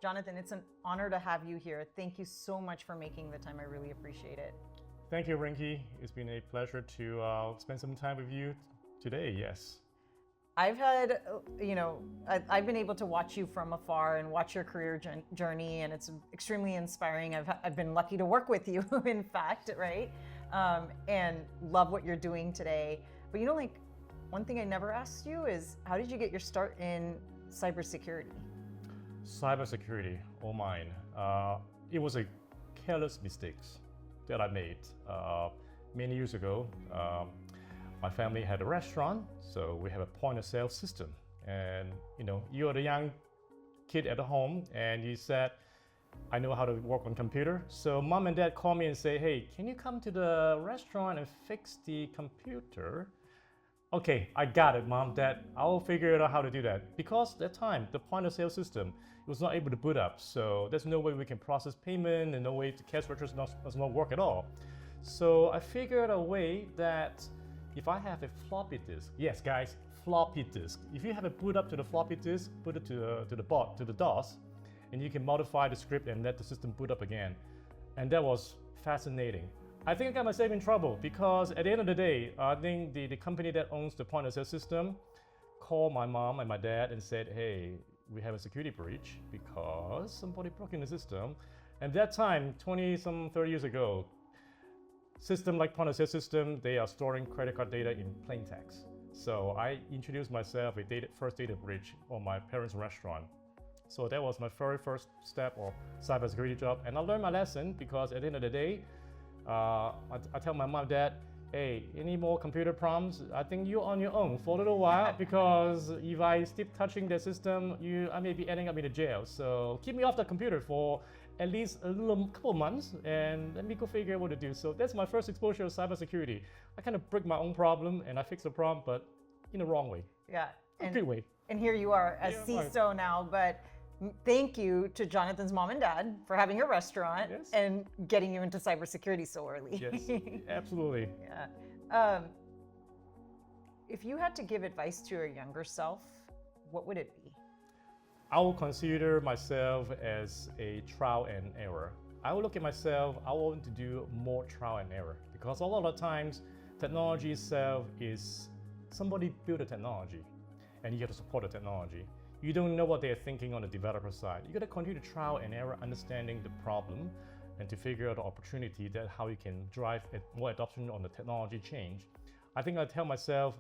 Jonathan, it's an honor to have you here. Thank you so much for making the time. I really appreciate it. Thank you, Rinki. It's been a pleasure to spend some time with you today, yes. I've had, I've been able to watch you from afar and watch your career journey, and it's extremely inspiring. I've been lucky to work with you, in fact, right? And love what you're doing today. But one thing I never asked you is, how did you get your start in cybersecurity? Cybersecurity, oh mine. It was a careless mistakes that I made many years ago. My family had a restaurant, so we have a point of sale system. And you're the young kid at home, and you said, I know how to work on computer. So mom and dad call me and say, hey, can you come to the restaurant and fix the computer? Okay, I got it, mom, dad. I'll figure out how to do that. Because at that time, the point of sale system was not able to boot up. So there's no way we can process payment, and no way the cash register does not work at all. So I figured a way that if I have a floppy disk, yes guys, floppy disk. If you have a boot up to the floppy disk, put it to the DOS, and you can modify the script and let the system boot up again. And that was fascinating. I think I got myself in trouble because at the end of the day, I think the company that owns the point of sale system called my mom and my dad and said, hey, we have a security breach because somebody broke in the system. And that time, 30 years ago, system like point of sale system, they are storing credit card data in plain text. So I introduced myself first data breach on my parents' restaurant. So that was my very first step of cybersecurity job. And I learned my lesson because at the end of the day, I tell my mom and dad, hey, any more computer problems? I think you're on your own for a little while because if I keep touching the system, I may be ending up in the jail. So keep me off the computer for at least couple of months and let me go figure out what to do. So that's my first exposure to cybersecurity. I kind of break my own problem and I fix the problem, but in the wrong way. Yeah. A good way. And here you are as CISO now, but thank you to Jonathan's mom and dad for having a restaurant and getting you into cybersecurity so early. Yes, absolutely. Yeah. If you had to give advice to your younger self, what would it be? I will consider myself as a trial and error. I will look at myself, I want to do more trial and error because a lot of times technology itself is somebody built a technology and you have to support the technology. You don't know what they're thinking on the developer side. You got to continue to trial and error, understanding the problem and to figure out the opportunity that how you can drive more adoption on the technology change. I think I tell myself,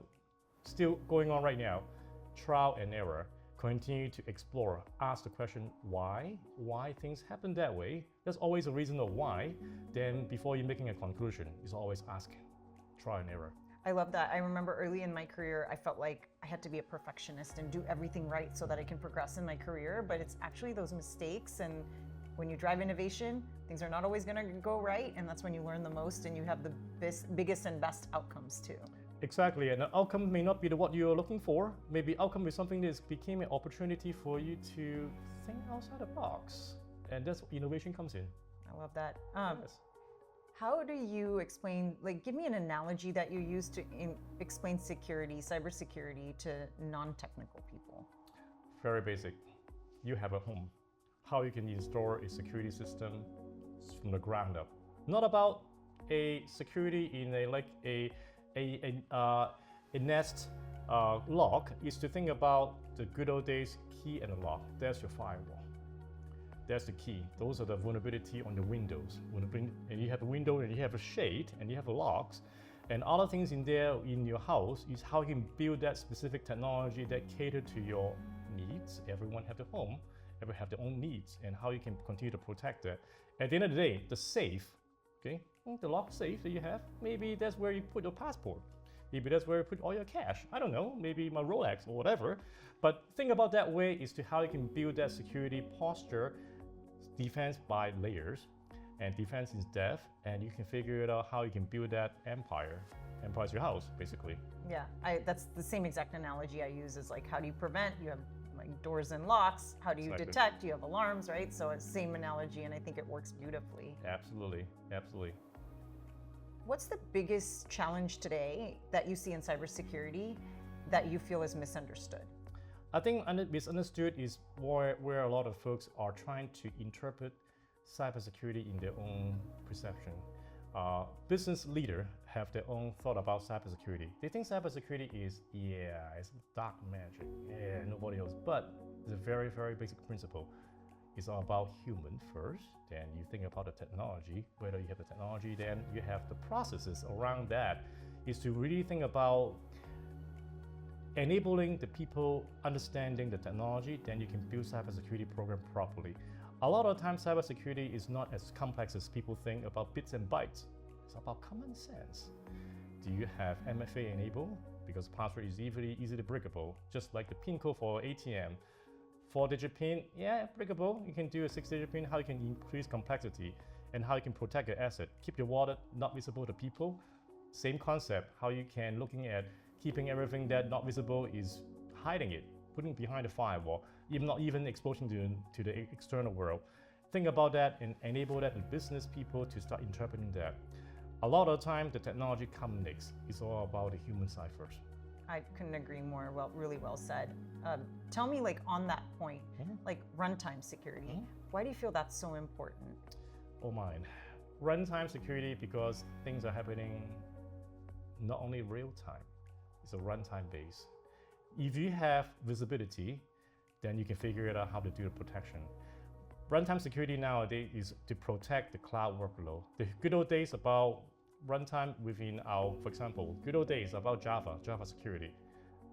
still going on right now, trial and error. Continue to explore, ask the question why things happen that way. There's always a reason of why. Then before you're making a conclusion, is always ask, try and error. I love that. I remember early in my career, I felt like I had to be a perfectionist and do everything right so that I can progress in my career, but it's actually those mistakes, and when you drive innovation, things are not always gonna go right, and that's when you learn the most and you have the biggest and best outcomes too. Exactly, and the outcome may not be what you're looking for. Maybe outcome is something that became an opportunity for you to think outside the box. And that's where innovation comes in. I love that. Yes. How do you explain, give me an analogy that you use to explain cybersecurity to non-technical people? Very basic. You have a home. How you can install a security system from the ground up. Not about a security in a Nest lock, is to think about the good old days key and a lock. That's your firewall. That's the key. Those are the vulnerability on the windows. And you have a window and you have a shade and you have locks. And other things in there in your house is how you can build that specific technology that cater to your needs. Everyone have their home, everyone have their own needs, and how you can continue to protect that. At the end of the day, the safe, okay, the lock safe that you have, maybe that's where you put your passport. Maybe that's where you put all your cash. I don't know, maybe my Rolex or whatever. But think about that way is to how you can build that security posture, defense by layers, and defense is depth, and you can figure it out how you can build that empire. Empire is your house, basically. Yeah, that's the same exact analogy I use is how do you prevent? You have doors and locks. How do you detect? You have alarms, right? So it's the same analogy, and I think it works beautifully. Absolutely, absolutely. What's the biggest challenge today that you see in cybersecurity that you feel is misunderstood? I think misunderstood is where a lot of folks are trying to interpret cybersecurity in their own perception. Business leaders have their own thought about cybersecurity. They think cybersecurity is, it's dark magic, nobody else. But it's a very, very basic principle. It's all about human first, then you think about the technology. Whether you have the technology, then you have the processes around that. Is to really think about enabling the people understanding the technology, then you can build cybersecurity program properly. A lot of times, cybersecurity is not as complex as people think about bits and bytes. It's about common sense. Do you have MFA enabled? Because password is easily breakable, just like the PIN code for ATM. 4-digit PIN, breakable. You can do a 6-digit PIN, how you can increase complexity, and how you can protect your asset. Keep your wallet not visible to people. Same concept, how you can looking at keeping everything that not visible is hiding it, putting it behind a firewall, even not even exposing to the external world. Think about that and enable that in business people to start interpreting that. A lot of the time, the technology comes next. It's all about the human side first. I couldn't agree more. Well, really well said. Tell me, like on that point, like runtime security. Why do you feel that's so important? Oh mine. Runtime security because things are happening not only real time. It's a runtime base. If you have visibility, then you can figure it out how to do the protection. Runtime security nowadays is to protect the cloud workload. The good old days about runtime within our, for example, good old days about Java security.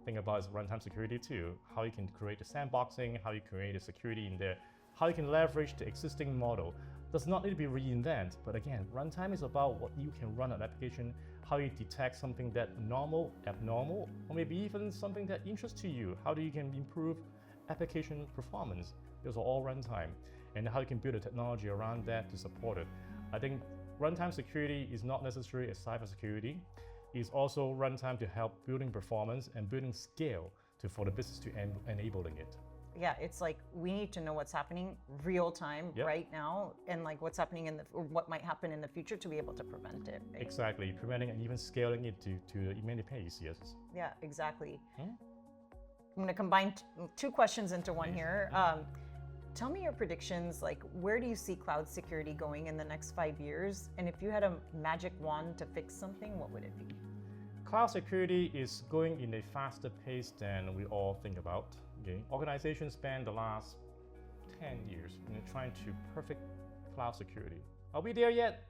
Think about runtime security too, how you can create the sandboxing, how you create the security in there, how you can leverage the existing model. Does not need to be reinvented, but again, runtime is about what you can run an application, how you detect something that normal, abnormal, or maybe even something that interests to you. How do you can improve application performance? Those are all runtime, and how you can build a technology around that to support it. I think runtime security is not necessarily a cybersecurity. It's also runtime to help building performance and building scale for the business to enabling it. Yeah, it's like we need to know what's happening real time right now, and like what's happening or what might happen in the future to be able to prevent it. Right? Exactly, preventing and even scaling it to many pace. Yes. Yeah, exactly. I'm going to combine two questions into one here. Tell me your predictions. Like, where do you see cloud security going in the next 5 years? And if you had a magic wand to fix something, what would it be? Cloud security is going in a faster pace than we all think about. Okay? Organizations spend the last 10 years trying to perfect cloud security. Are we there yet?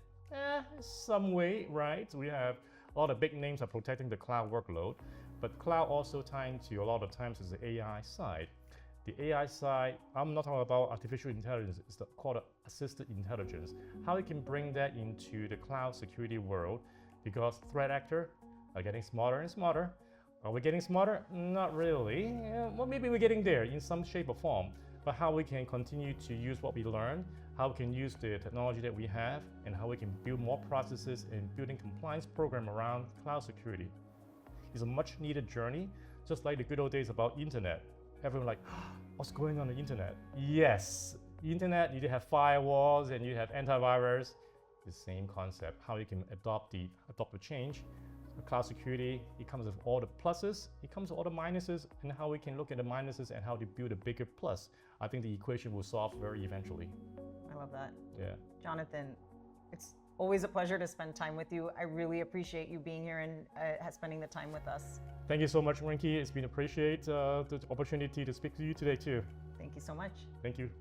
Some way, right? We have a lot of big names are protecting the cloud workload, but cloud also tying to a lot of times is the AI side. The AI side, I'm not talking about artificial intelligence, it's called assisted intelligence. How you can bring that into the cloud security world, because threat actors are getting smarter and smarter. Are we getting smarter? Not really. Well, maybe we're getting there in some shape or form, but how we can continue to use what we learn, how we can use the technology that we have, and how we can build more processes and building compliance program around cloud security. It's a much needed journey, just like the good old days about internet. Everyone like, what's going on the internet? Yes, the internet, you have firewalls and you have antivirus. The same concept, how you can adopt the change. Cloud security, it comes with all the pluses, it comes with all the minuses, and how we can look at the minuses and how to build a bigger plus. I think the equation will solve very eventually. I love that. Yeah. Jonathan, it's always a pleasure to spend time with you. I really appreciate you being here and spending the time with us. Thank you so much, Rinki. It's been appreciated the opportunity to speak to you today too. Thank you so much. Thank you.